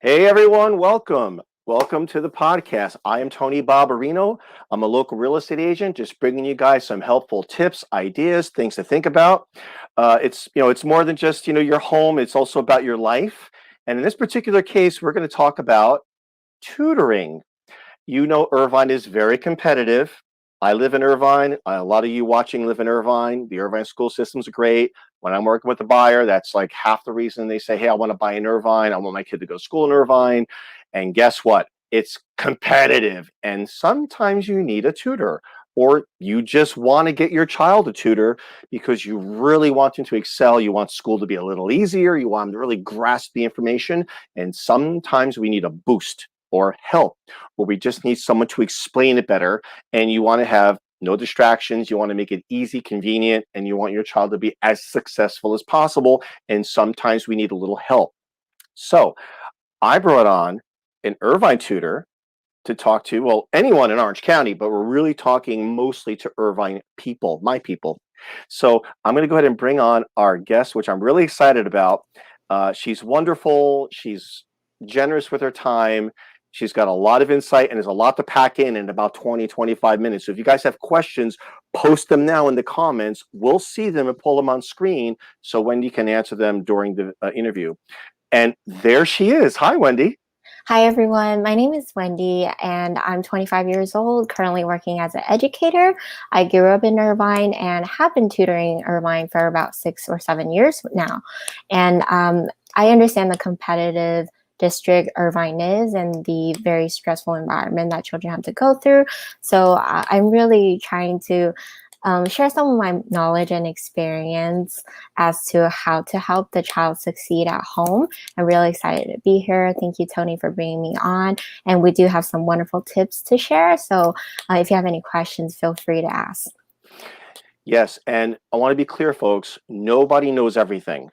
Hey everyone, welcome. Welcome to the podcast. I am Tony Babarino. I'm a local real estate agent, just bringing you guys some helpful tips, ideas, things to think about. It's more than just your home. It's also about your life. And in this particular case, we're going to talk about tutoring. Irvine is very competitive. I live in Irvine. A lot of you watching live in Irvine. The Irvine school system's great. When I'm working with a buyer, that's like half the reason they say, hey, I want to buy in Irvine. I want my kid to go to school in Irvine. And guess what? It's competitive. And sometimes you need a tutor, or you just want to get your child a tutor because you really want them to excel. You want school to be a little easier. You want them to really grasp the information. And sometimes we need a boost or help, where we just need someone to explain it better, and you want to have no distractions. You want to make it easy, convenient, and you want your child to be as successful as possible. And sometimes we need a little help. So I brought on an Irvine tutor to talk to, well, anyone in Orange County, but we're really talking mostly to Irvine people, my people. So I'm going to go ahead and bring on our guest, which I'm really excited about. She's wonderful. She's generous with her time. She's got a lot of insight, and there's a lot to pack in about 20, 25 minutes. So if you guys have questions, post them now in the comments. We'll see them and pull them on screen so Wendy can answer them during the interview. And there she is. Hi, Wendy. Hi, everyone. My name is Wendy, and I'm 25 years old, currently working as an educator. I grew up in Irvine and have been tutoring Irvine for about 6 or 7 years now. And I understand the competitive district Irvine is and the very stressful environment that children have to go through. So I'm really trying to share some of my knowledge and experience as to how to help the child succeed at home. I'm really excited to be here. Thank you, Tony, for bringing me on. And we do have some wonderful tips to share. So if you have any questions, feel free to ask. Yes, and I want to be clear, folks. Nobody knows everything,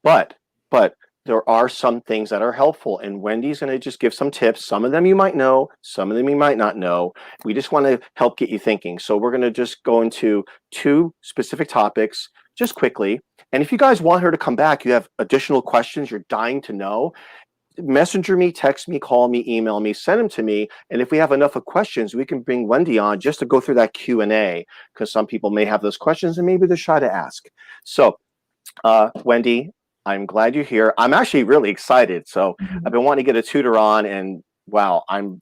but there are some things that are helpful, and Wendy's going to just give some tips. Some of them you might know, some of them you might not know. We just want to help get you thinking. So we're going to just go into 2 specific topics just quickly. And if you guys want her to come back, you have additional questions you're dying to know, messenger me, text me, call me, email me, send them to me. And if we have enough of questions, we can bring Wendy on just to go through that Q&A, because some people may have those questions and maybe they're shy to ask. So Wendy, I'm glad you're here. I'm actually really excited. So I've been wanting to get a tutor on, and wow, I'm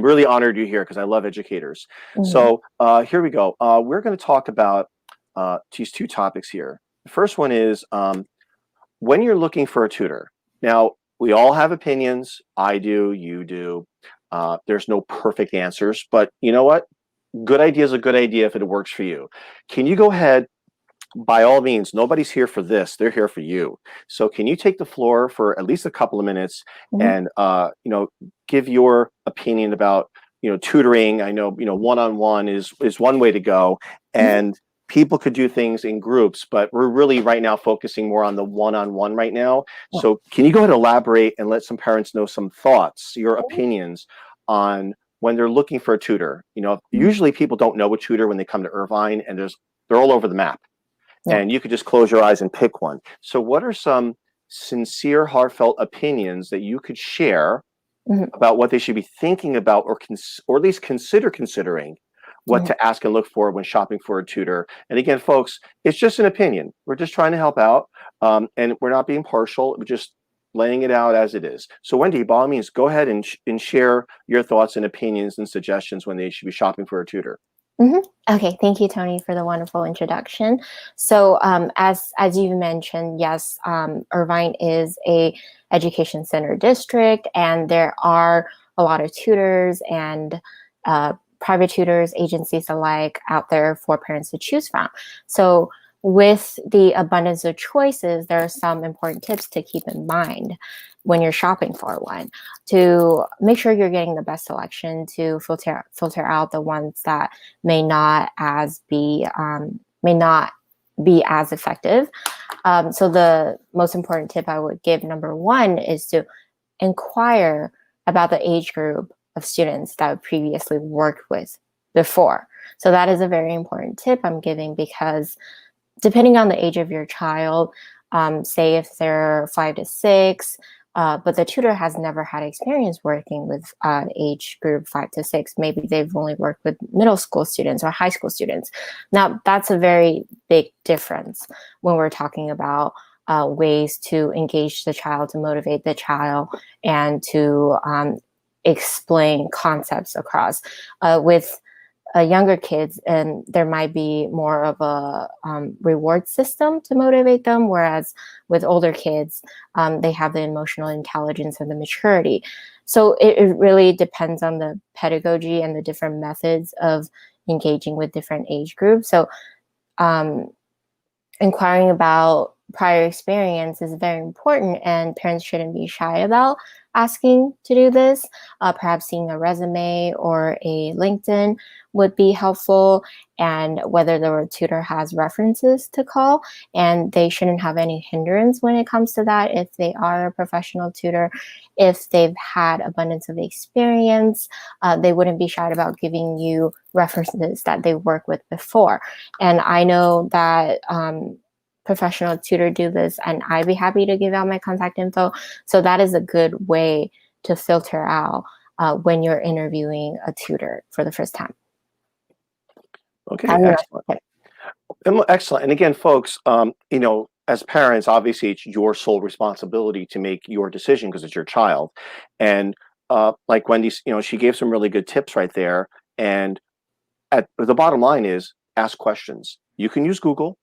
really honored you're here because I love educators. So here we go. We're going to talk about these 2 topics here. The first one is when you're looking for a tutor. Now, we all have opinions. I do, you do. There's no perfect answers, but you know what? Good idea is a good idea if it works for you. Can you go ahead? By all means, nobody's here for this. They're here for you. So can you take the floor for at least a couple of minutes and give your opinion about tutoring? I know one-on-one is one way to go, and people could do things in groups, but we're really right now focusing more on the one-on-one right now. So can you go ahead and elaborate and let some parents know some thoughts, your opinions on when they're looking for a tutor? Usually people don't know a tutor when they come to Irvine, and they're all over the map. And you could just close your eyes and pick one. So what are some sincere, heartfelt opinions that you could share about what they should be thinking about, or at least considering what to ask and look for when shopping for a tutor? And again, folks, it's just an opinion. We're just trying to help out, and we're not being partial. We're just laying it out as it is. So Wendy, by all means, go ahead and share your thoughts and opinions and suggestions when they should be shopping for a tutor. Okay, thank you, Tony, for the wonderful introduction. So, as you mentioned, yes, Irvine is a education center district, and there are a lot of tutors and private tutors, agencies alike out there for parents to choose from. So, with the abundance of choices, there are some important tips to keep in mind when you're shopping for one, to make sure you're getting the best selection, to filter out the ones that may not be as effective. So the most important tip I would give, number 1, is to inquire about the age group of students that I've previously worked with before. So that is a very important tip I'm giving, because depending on the age of your child, say if they're 5 to 6, but the tutor has never had experience working with age group 5 to 6. Maybe they've only worked with middle school students or high school students. Now, that's a very big difference when we're talking about ways to engage the child, to motivate the child, and to explain concepts across. With younger kids, and there might be more of a reward system to motivate them, whereas with older kids, they have the emotional intelligence and the maturity. So it really depends on the pedagogy and the different methods of engaging with different age groups. So inquiring about prior experience is very important, and parents shouldn't be shy about asking to do this. Perhaps seeing a resume or a LinkedIn would be helpful, and whether the tutor has references to call, and they shouldn't have any hindrance when it comes to that if they are a professional tutor. If they've had abundance of experience, they wouldn't be shy about giving you references that they worked with before. And I know that professional tutor do this, and I'd be happy to give out my contact info. So that is a good way to filter out when you're interviewing a tutor for the first time. Okay, excellent. Excellent. And again, folks, you know, as parents, obviously it's your sole responsibility to make your decision because it's your child. And like Wendy, you know, she gave some really good tips right there. And the bottom line is ask questions. You can use Google,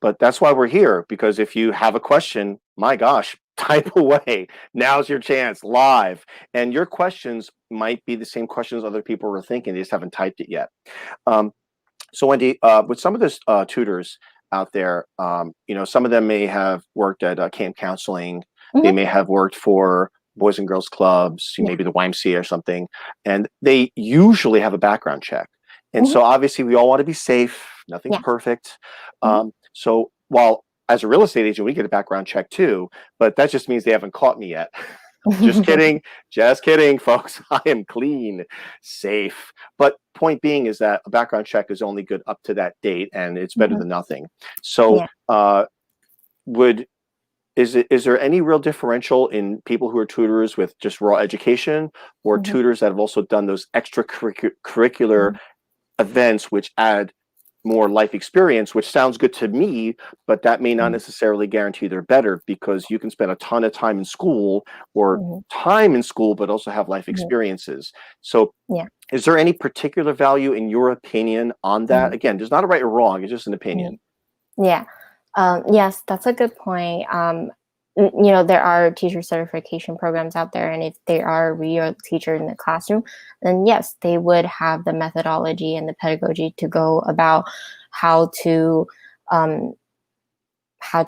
but that's why we're here, because if you have a question, my gosh, type away. Now's your chance, live. And your questions might be the same questions other people are thinking. They just haven't typed it yet. So Wendy, with some of those tutors out there, you know, some of them may have worked at camp counseling. They may have worked for Boys and Girls Clubs, maybe the YMCA or something, and they usually have a background check. And so obviously we all want to be safe. Nothing's perfect. So while as a real estate agent, we get a background check too, but that just means they haven't caught me yet. Just kidding, folks. I am clean, safe. But point being is that a background check is only good up to that date, and it's better than nothing. So, is there any real differential in people who are tutors with just raw education, or tutors that have also done those extracurricular events which add more life experience, which sounds good to me, but that may not necessarily guarantee they're better, because you can spend a ton of time in school or but also have life experiences. So is there any particular value in your opinion on that? Again, there's not a right or wrong, it's just an opinion. Yes, that's a good point. You know, there are teacher certification programs out there, and if they are a real teacher in the classroom, then yes, they would have the methodology and the pedagogy to go about how to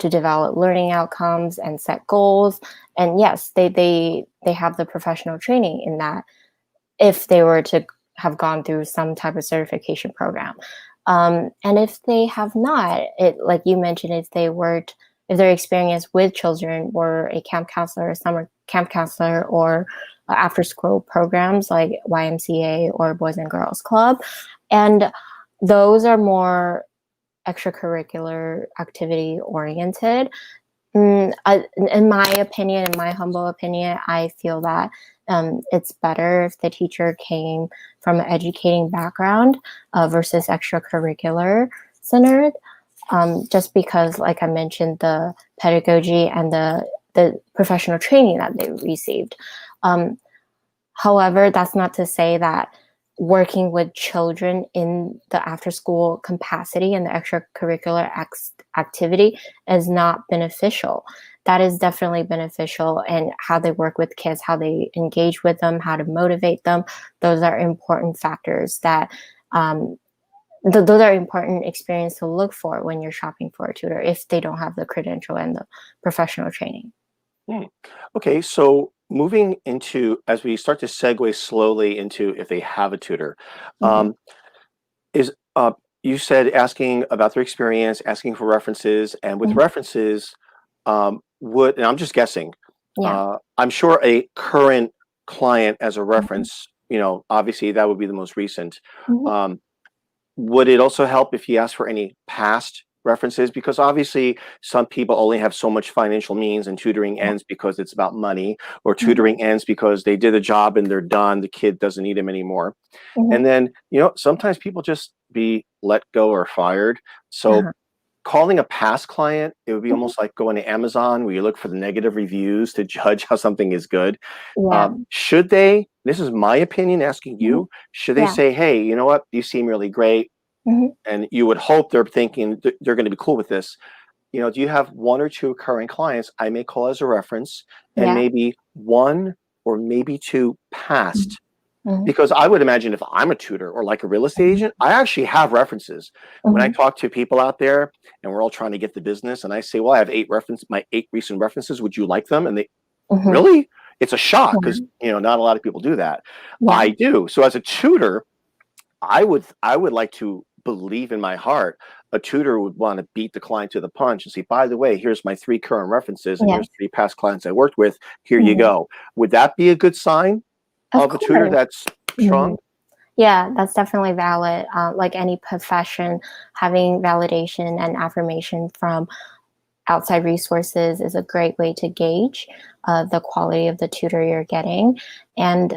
develop learning outcomes and set goals. And yes, they have the professional training in that, if they were to have gone through some type of certification program. And if they have not, like you mentioned, if their experience with children were a camp counselor, a summer camp counselor, or after school programs like YMCA or Boys and Girls Club, and those are more extracurricular activity oriented. In my opinion, in my humble opinion, I feel that it's better if the teacher came from an educating background versus extracurricular centered. Just because, like I mentioned, the pedagogy and the professional training that they received. However, that's not to say that working with children in the after-school capacity and the extracurricular activity is not beneficial. That is definitely beneficial, and how they work with kids, how they engage with them, how to motivate them. Those are important factors that those are important experience to look for when you're shopping for a tutor, if they don't have the credential and the professional training. Okay, so moving into, as we start to segue slowly into if they have a tutor, is you said asking about their experience, asking for references, and with references, and I'm just guessing, I'm sure a current client as a reference, you know, obviously that would be the most recent. Would it also help if you asked for any past references, because obviously some people only have so much financial means, and tutoring ends because it's about money, or tutoring ends because they did a job and they're done, the kid doesn't need them anymore. And then, sometimes people just be let go or fired. So calling a past client, it would be almost like going to Amazon where you look for the negative reviews to judge how something is good. Yeah. Should they, this is my opinion asking you, should they Yeah. say, hey, you know what, you seem really great, Mhm. and you would hope they're thinking they're going to be cool with this. Do you have one or two current clients I may call as a reference, and Yeah. maybe one or maybe two past? Mhm. Because I would imagine if I'm a tutor or like a real estate agent, I actually have references. When I talk to people out there and we're all trying to get the business, and I say, well, I have my 8 recent references. Would you like them? And they, Mhm. really? It's a shock Yeah. because, not a lot of people do that. Yeah. I do. So as a tutor, I would like to believe in my heart a tutor would want to beat the client to the punch and say, by the way, here's my 3 current references and Yes. here's 3 past clients I worked with. Here you Mhm. go. Would that be a good sign Of of a tutor course. that's strong? Yeah, that's definitely valid. Like any profession, having validation and affirmation from outside resources is a great way to gauge the quality of the tutor you're getting. And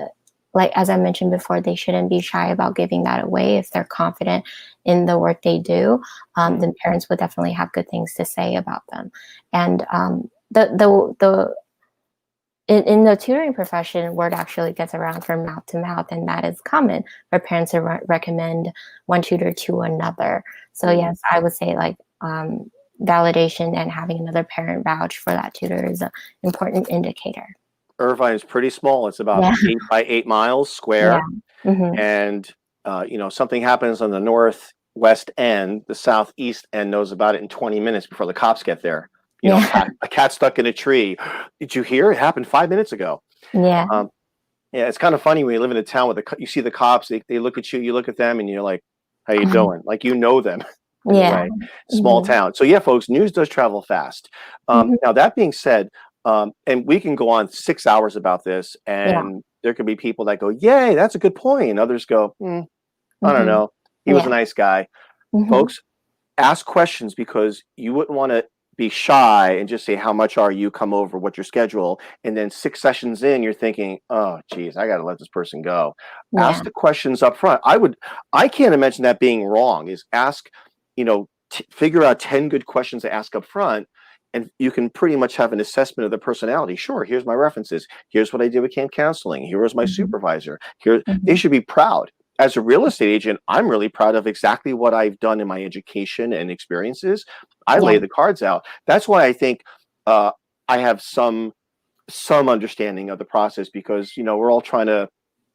like as I mentioned before, they shouldn't be shy about giving that away if they're confident in the work they do. Then parents would definitely have good things to say about them. And the in the tutoring profession, word actually gets around from mouth to mouth, and that is common for parents to recommend one tutor to another. So yes, I would say like validation and having another parent vouch for that tutor is an important indicator. Irvine is pretty small. It's about Yeah, 8 by 8 miles yeah, square. hmm And, something happens on the northwest end, the southeast end knows about it in 20 minutes before the cops get there. yeah, A cat stuck in a tree. Did you hear? It happened 5 minutes ago. yeah, Um, yeah, it's kind of funny when you live in a town with you see the cops, they look at you, you look at them, and you're like, how you doing? Like, them in a yeah, way. Small hmm town. So yeah, folks, news does travel fast. hmm Now that being said, and we can go on 6 hours about this, yeah, and there can be people that go, yay, that's a good point. And others go, I don't hmm know. He was a yeah, nice guy. hmm Folks, ask questions, because you wouldn't want to be shy and just say, how much are you, come over, what's your schedule, and then 6 sessions in you're thinking, oh geez, I got to let this person go. yeah, Ask the questions up front. I can't imagine that being wrong. Is ask, figure out 10 good questions to ask up front, and you can pretty much have an assessment of the personality. Sure, here's my references, here's what I did with camp counseling, here was my hmm supervisor, here. They hmm should be proud. As a real estate agent, I'm really proud of exactly what I've done in my education and experiences. I yeah, lay the cards out. That's why I think uh, I have some understanding of the process, because we're all trying to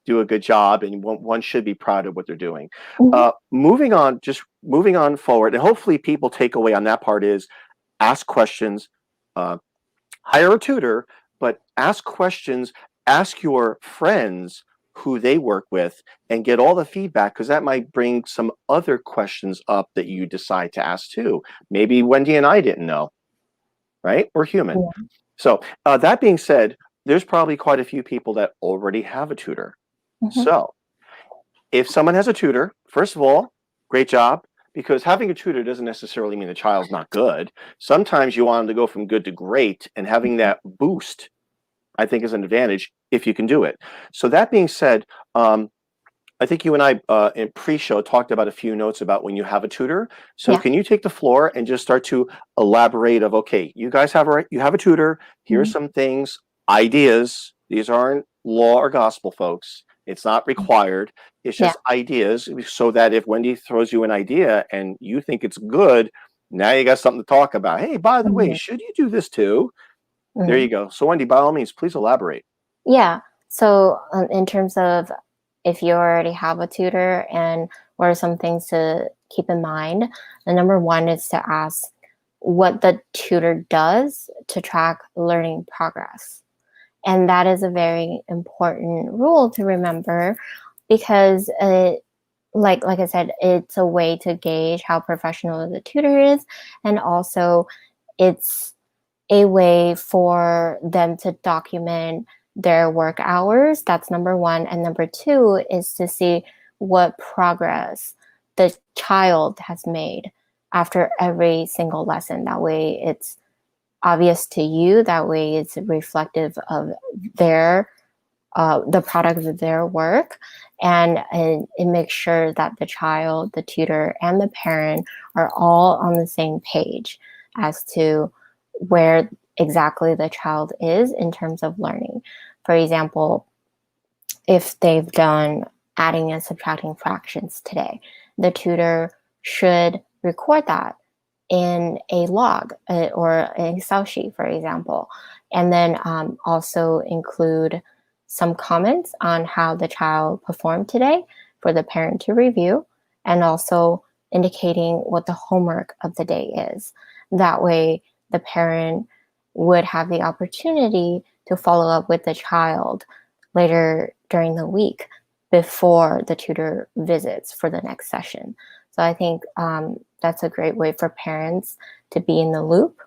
do a good job, and one should be proud of what they're doing. hmm Moving on forward, and hopefully people take away on that part is ask questions, uh, hire a tutor, but ask questions, ask your friends who they work with, and get all the feedback, because that might bring some other questions up that you decide to ask too. Maybe Wendy and I didn't know, right? We're human. yeah, So that being said, there's probably quite a few people that already have a tutor. hmm So if someone has a tutor, first of all, great job, because having a tutor doesn't necessarily mean the child's not good. Sometimes you want them to go from good to great, and having that boost, I think, is an advantage if you can do it. So that being said, I think you and I in pre-show talked about a few notes about when you have a tutor. So yeah, can you take the floor and just start to elaborate of, okay, you guys you have a tutor. Here's hmm some things, ideas. These aren't law or gospel, folks. It's not required. It's yeah, just ideas, so that if Wendy throws you an idea and you think it's good, now you got something to talk about. Hey, by the way, hmm should you do this too? There hmm you go. So Wendy, by all means, please elaborate. yeah. So in terms of if you already have a tutor, and what are some things to keep in mind, the number one is to ask what the tutor does to track learning progress. And that is a very important rule to remember, because like I said, it's a way to gauge how professional the tutor is, and also it's a way for them to document their work hours. That's number one. And number two is to see what progress the child has made after every single lesson. That way it's obvious to you. That way it's reflective of their the product of their work, and it makes sure that the child, the tutor, and the parent are all on the same page as to where exactly the child is in terms of learning. For example, if they've done adding and subtracting fractions today, the tutor should record that in a log or an Excel sheet, for example, and then also include some comments on how the child performed today for the parent to review, and also indicating what the homework of the day is. That way, the parent would have the opportunity to follow up with the child later during the week before the tutor visits for the next session. So I think that's a great way for parents to be in the loop,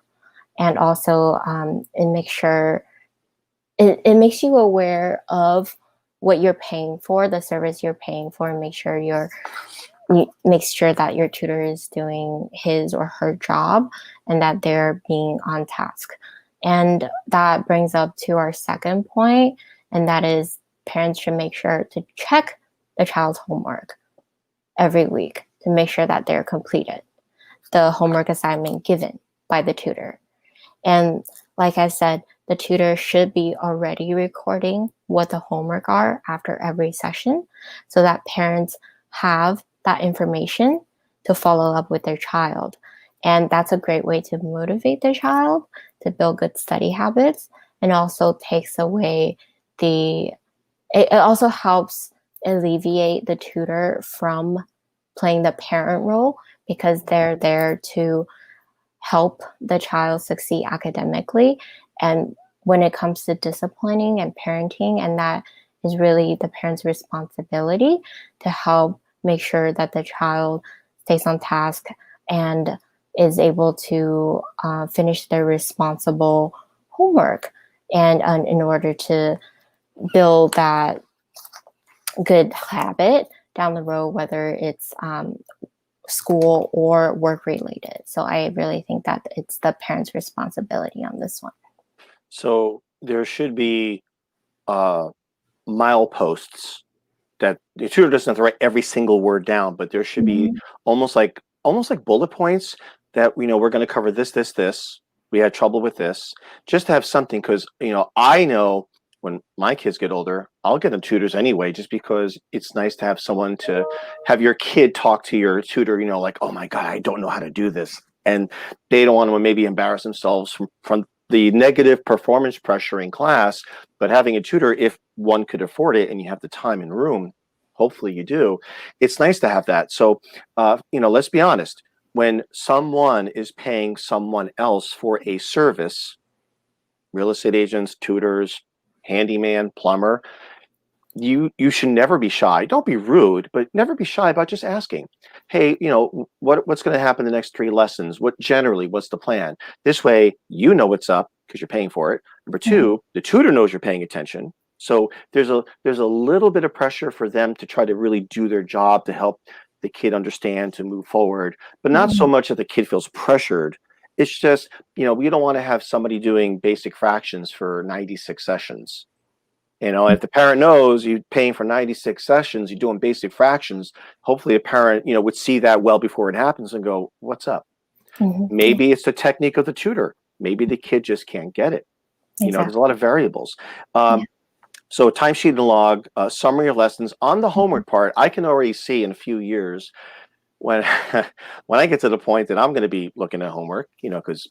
and also it makes sure it makes you aware of what you're paying for, the service you're paying for, and make sure makes sure that your tutor is doing his or her job and that they're being on task. And that brings up to our second point, and that is parents should make sure to check the child's homework every week to make sure that they're completed, the homework assignment given by the tutor. And like I said, the tutor should be already recording what the homework are after every session so that parents have that information to follow up with their child. And that's a great way to motivate the child to build good study habits, and also takes away it also helps alleviate the tutor from playing the parent role, because they're there to help the child succeed academically. And when it comes to disciplining and parenting, and that is really the parent's responsibility to help make sure that the child stays on task and is able to finish their responsible homework, and in order to build that good habit down the road, whether it's school or work related. So I really think that it's the parent's responsibility on this one. So there should be mileposts that the tutor doesn't have to write every single word down, but there should be almost like bullet points that we're going to cover this. We had trouble with this, just to have something, because I know when my kids get older, I'll get them tutors anyway, just because it's nice to have someone to have your kid talk to your tutor, like, oh my God, I don't know how to do this. And they don't want to maybe embarrass themselves from the negative performance pressure in class. But having a tutor, if one could afford it and you have the time and room, hopefully you do, it's nice to have that. So, let's be honest. When someone is paying someone else for a service, real estate agents, tutors, handyman, plumber, you should never be shy. Don't be rude, but never be shy about just asking, hey, what's going to happen the next 3 lessons? What's the plan? This way, what's up because you're paying for it. Number 2, the tutor knows you're paying attention. So there's a little bit of pressure for them to try to really do their job to help the kid understand, to move forward, but not so much that the kid feels pressured. It's just, we don't want to have somebody doing basic fractions for 96 sessions. If the parent knows you're paying for 96 sessions, you're doing basic fractions, hopefully a parent, would see that well before it happens and go, what's up? Maybe it's the technique of the tutor. Maybe the kid just can't get it. Exactly. There's a lot of variables. So timesheet and log, summary of lessons. On the homework part, I can already see in a few years when when I get to the point that I'm going to be looking at homework, because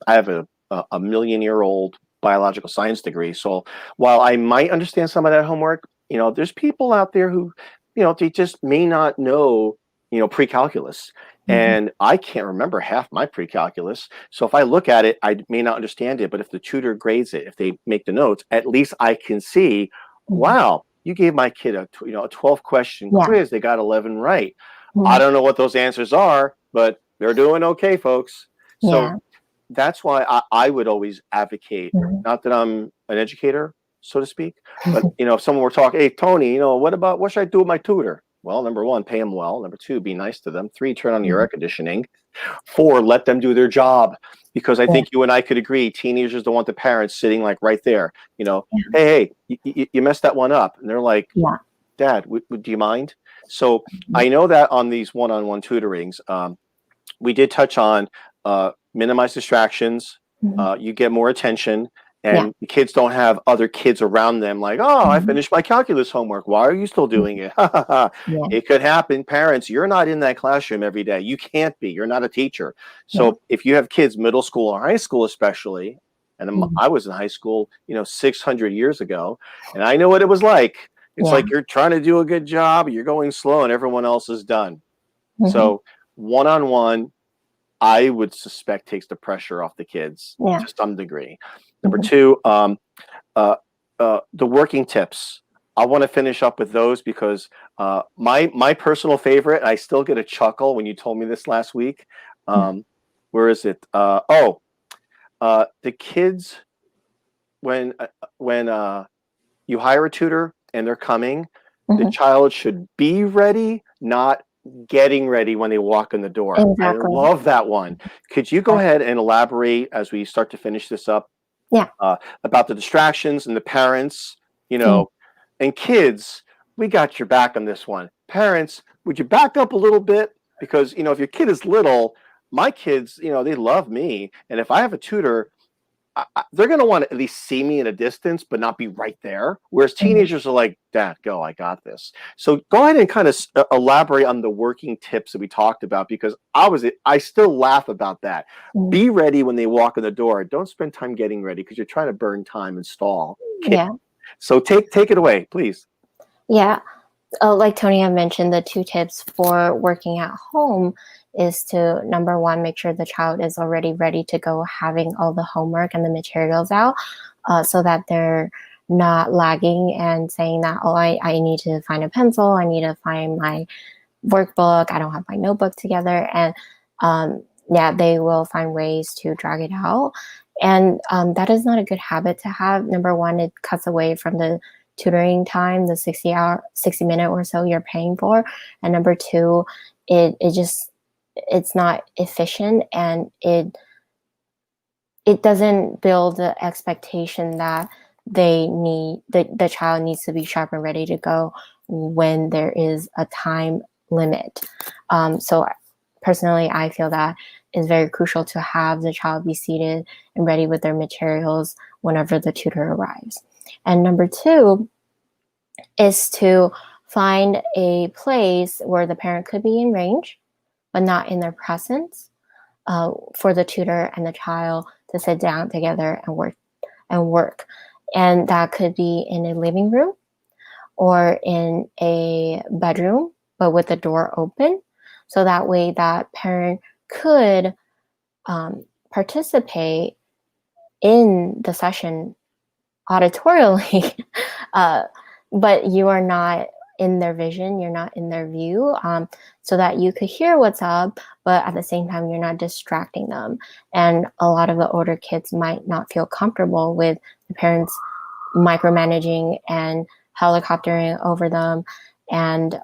I have a million-year-old biological science degree. So while I might understand some of that homework, there's people out there who, they just may not know, pre-calculus. And I can't remember half my pre-calculus. So if I look at it, I may not understand it. But if the tutor grades it, if they make the notes, at least I can see, wow, you gave my kid a 12-question quiz. They got 11 right. I don't know what those answers are, but they're doing okay, folks. So that's why I would always advocate, not that I'm an educator, so to speak, but if someone were talking, hey, Tony, what should I do with my tutor? Well, number one, pay them well. Number two, be nice to them. Three, turn on your Mhm. air conditioning. Four, let them do their job. Because I Yeah. think you and I could agree, teenagers don't want the parents sitting like right there. You know, Yeah. hey, you messed that one up. And they're like, Yeah. Dad, do you mind? So Mhm. I know that on these one-on-one tutorings, we did touch on minimize distractions. Mhm. You get more attention, Yeah. and the kids don't have other kids around them like, oh, I Mhm. finished my calculus homework. Why are you still doing it? Yeah. It could happen. Parents, you're not in that classroom every day. You can't be. You're not a teacher. Yeah. So if you have kids, middle school or high school, especially, and Mhm. I was in high school, 600 years ago, and I know what it was like. It's Yeah. like you're trying to do a good job, you're going slow, and everyone else is done. Mhm. So one-on-one, I would suspect takes the pressure off the kids Yeah. to some degree. Number Mhm. two, uh, the working tips. I want to finish up with those because my personal favorite, I still get a chuckle when you told me this last week. Yeah. Where is it? The kids when you hire a tutor and they're coming, the Mhm. child should be ready, not getting ready when they walk in the door. I Exactly. love that one. Could you go Yeah. ahead and elaborate as we start to finish this up Yeah. about the distractions and the parents, Yeah. and kids? We got your back on this one. Parents, would you back up a little bit? Because, if your kid is little, my kids, they love me. And if I have a tutor, they're going to want to at least see me in a distance, but not be right there. Whereas Mhm. teenagers are like, Dad, go, I got this. So go ahead and kind of elaborate on the working tips that we talked about, because I still laugh about that. Mhm. Be ready when they walk in the door. Don't spend time getting ready because you're trying to burn time and stall. Okay. Yeah. So take it away, please. Yeah. Like Tony had mentioned, the two tips for working at home is to, number one, make sure the child is already ready to go, having all the homework and the materials out, so that they're not lagging and saying that, oh, I need to find a pencil, I need to find my workbook, I don't have my notebook together. And yeah, they will find ways to drag it out. And that is not a good habit to have. Number one, it cuts away from the tutoring time, the 60 minute or so you're paying for. And number two, it's not efficient, and it doesn't build the expectation that the child needs to be sharp and ready to go when there is a time limit. So personally, I feel that is very crucial to have the child be seated and ready with their materials whenever the tutor arrives. And number two is to find a place where the parent could be in range, but not in their presence, for the tutor and the child to sit down together and work. And that could be in a living room or in a bedroom, but with the door open. So that way that parent could participate in the session auditorially, uh, but you are not in their vision, you're not in their view, so that you could hear what's up, but at the same time, you're not distracting them. And a lot of the older kids might not feel comfortable with the parents micromanaging and helicoptering over them and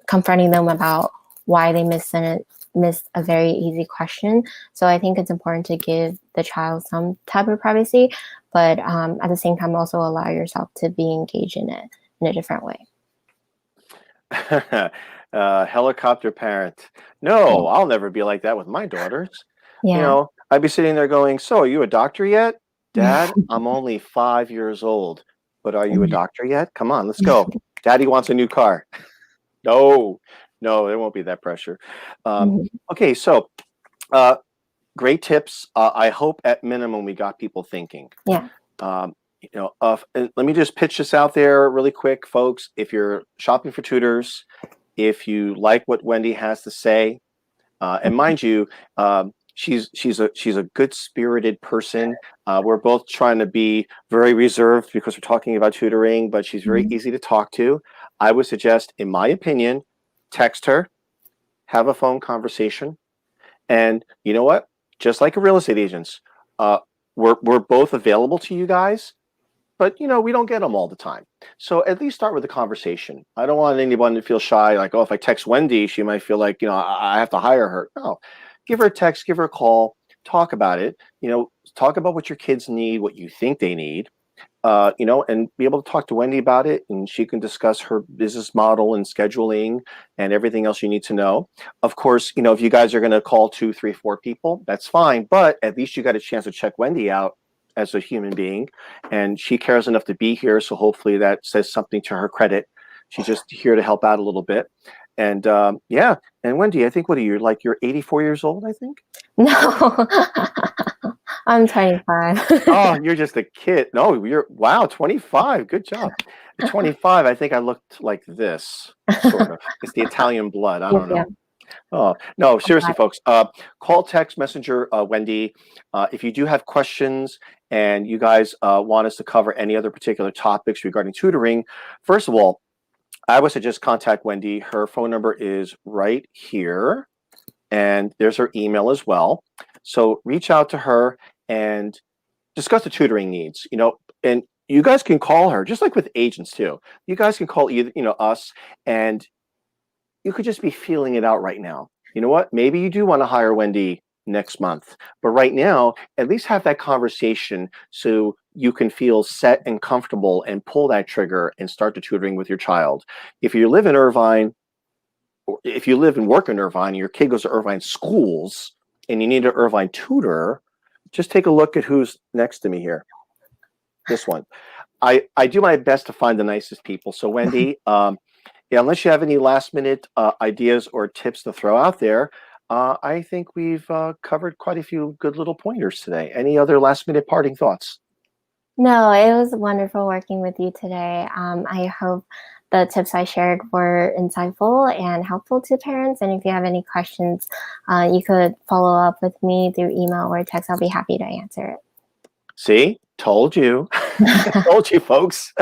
confronting them about why they missed a very easy question. So I think it's important to give the child some type of privacy, but at the same time, also allow yourself to be engaged in it in a different way. Helicopter parent. Yeah. No, I'll never be like that with my daughters. Yeah. I'd be sitting there going, so are you a doctor yet? Dad, I'm only 5 years old, but are you a doctor yet? Come on, let's go. Daddy wants a new car. No, no, there won't be that pressure. Um, Mhm. okay, so uh, great tips. I hope at minimum we got people thinking. Yeah. And let me just pitch this out there really quick, folks. If you're shopping for tutors, if you like what Wendy has to say, and mind you, she's a good spirited person. We're both trying to be very reserved because we're talking about tutoring, but she's very Mhm. easy to talk to. I would suggest, in my opinion, text her, have a phone conversation, and you know what? Just like a real estate agents, uh, we're both available to you guys. but we don't get them all the time. So at least start with a conversation. I don't want anyone to feel shy, like, oh, if I text Wendy, she might feel like, I have to hire her. No, give her a text, give her a call, talk about it. Talk about what your kids need, what you think they need. And be able to talk to Wendy about it, and she can discuss her business model and scheduling and everything else you need to know. Of course, if you guys are going to call 2, 3, 4 people, that's fine, but at least you got a chance to check Wendy out as a human being, and she cares enough to be here, so hopefully that says something to her credit. She's just here to help out a little bit. And yeah, and Wendy, I think, what are you, like, you're 84 years old, I think? No, I'm 25. Oh, you're just a kid. No, wow, 25. Good job. At 25, I think I looked like this, sort of. It's the Italian blood. I don't know. Yeah. Oh, no, seriously, folks. Call, text, messenger Wendy. If you do have questions and you guys want us to cover any other particular topics regarding tutoring, first of all, I would suggest contact Wendy. Her phone number is right here, and there's her email as well. So reach out to her and discuss the tutoring needs, and you guys can call her, just like with agents too. You guys can call either, us, and you could just be feeling it out right now. You know what? Maybe you do want to hire Wendy next month, but right now, at least have that conversation so you can feel set and comfortable and pull that trigger and start the tutoring with your child. If you live in Irvine, or if you live and work in Irvine, and your kid goes to Irvine schools and you need an Irvine tutor, just take a look at who's next to me here. This one. I do my best to find the nicest people. So Wendy, yeah, unless you have any last minute ideas or tips to throw out there, I think we've covered quite a few good little pointers today. Any other last minute parting thoughts? No, it was wonderful working with you today. I hope the tips I shared were insightful and helpful to parents. And if you have any questions, you could follow up with me through email or text. I'll be happy to answer it. See, told you. Told you, folks.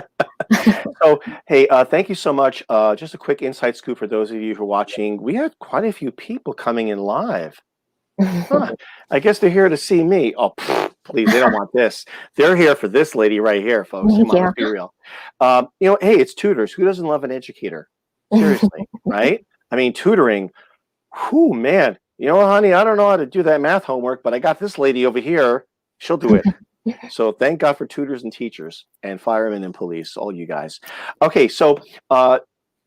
So, hey, thank you so much. Just a quick inside scoop for those of you who are watching. We had quite a few people coming in live. Huh. I guess they're here to see me. Oh, please, they don't want this. They're here for this lady right here, folks. Come on, let's be real. Hey, it's tutors. Who doesn't love an educator? Seriously, right? I mean, tutoring. Whew, man. Honey, I don't know how to do that math homework, but I got this lady over here. She'll do it. So thank God for tutors and teachers and firemen and police, all you guys. Okay, so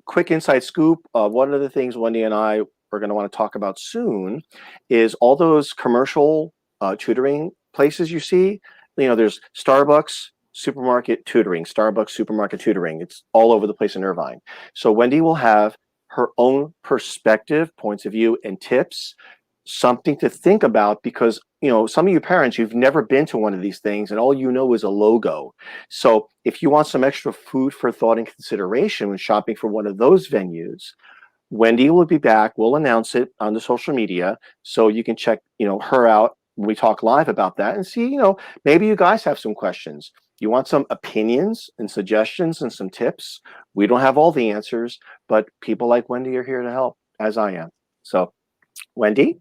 quick inside scoop. One of the things Wendy and I are going to want to talk about soon is all those commercial tutoring places you see. There's Starbucks supermarket tutoring, Starbucks supermarket tutoring. It's all over the place in Irvine. So Wendy will have her own perspective, points of view, and tips, something to think about, because some of you parents, you've never been to one of these things and all you know is a logo. So if you want some extra food for thought and consideration when shopping for one of those venues, Wendy will be back. We'll announce it on the social media, so you can check her out when we talk live about that, and see, maybe you guys have some questions. You want some opinions and suggestions and some tips. We don't have all the answers, but people like Wendy are here to help, as I am. So Wendy,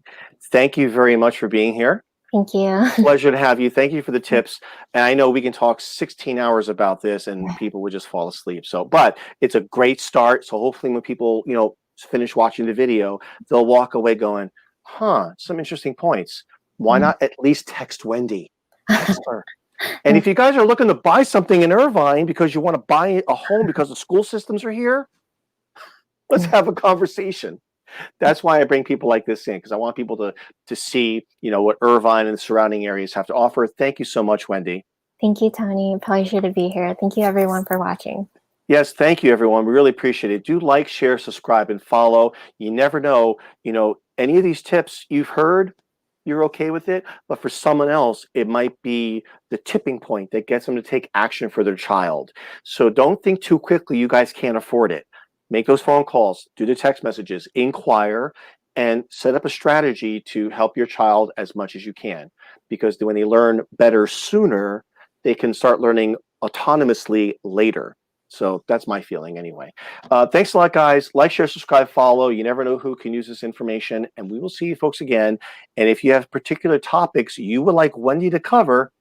thank you very much for being here. Thank you. Pleasure to have you. Thank you for the tips. And I know we can talk 16 hours about this and people would just fall asleep. But it's a great start. So hopefully when people, finish watching the video, they'll walk away going, some interesting points. Why not at least text Wendy? Text her. And if you guys are looking to buy something in Irvine because you want to buy a home because the school systems are here, let's have a conversation. That's why I bring people like this in, because I want people to see, what Irvine and the surrounding areas have to offer. Thank you so much, Wendy. Thank you, Tony. Pleasure to be here. Thank you, everyone, for watching. Yes, thank you, everyone. We really appreciate it. Do like, share, subscribe, and follow. You never know, any of these tips you've heard, you're okay with it, but for someone else, it might be the tipping point that gets them to take action for their child. So don't think too quickly you guys can't afford it. Make those phone calls, do the text messages, inquire, and set up a strategy to help your child as much as you can. Because when they learn better sooner, they can start learning autonomously later. So that's my feeling anyway. Thanks a lot, guys. Like, share, subscribe, follow. You never know who can use this information. And we will see you folks again. And if you have particular topics you would like Wendy to cover,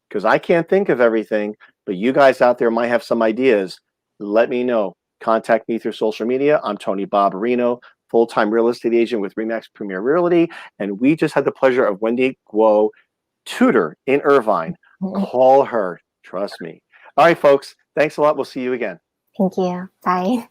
because I can't think of everything, but but you guys out there might have some ideas. Let me know. Contact me through social media. I'm Tony Babarino, full-time real estate agent with Remax Premier Realty, and we just had the pleasure of Wendy Guo, tutor in Irvine. Call her. Trust me. All right, folks. Thanks a lot. We'll see you again. Thank you. Bye.